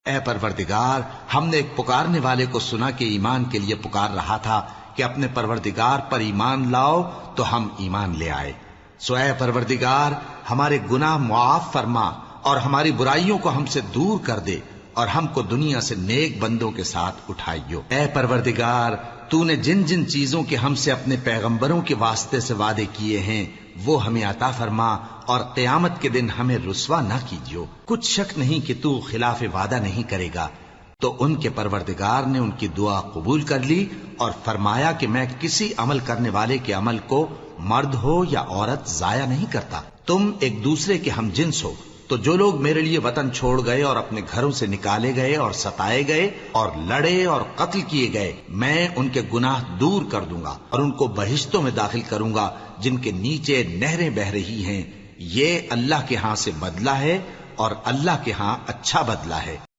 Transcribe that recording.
ए परवरदिगार, हमने एक पुकारने वाले को सुना कि ईमान के लिए पुकार रहा था कि अपने परवरदिगार पर ईमान लाओ, तो हम ईमान ले आए। सो ए परवरदिगार, हमारे गुनाह मुआफ फरमा और हमारी बुराइयों को हमसे दूर कर दे और हमको दुनिया से नेक बंदों के साथ उठाइयो। ए परवरदिगार, तूने जिन जिन चीजों के हमसे अपने पैगंबरों के वास्ते से वादे किए हैं वो हमें अता फरमा और क़यामत के दिन हमें रुस्वा न कीजियो। कुछ शक नहीं कि तू खिलाफ वादा नहीं करेगा। तो उनके परवरदिगार ने उनकी दुआ कबूल कर ली और फरमाया कि मैं किसी अमल करने वाले के अमल को मर्द हो या औरत जाया नहीं करता। तुम एक दूसरे के हम जिन्स हो। तो जो लोग मेरे लिए वतन छोड़ गए और अपने घरों से निकाले गए और सताए गए और लड़े और कत्ल किए गए, मैं उनके गुनाह दूर कर दूंगा और उनको बहिश्तों में दाखिल करूंगा जिनके नीचे नहरें बह रही हैं। ये अल्लाह के हां से बदला है और अल्लाह के हां अच्छा बदला है।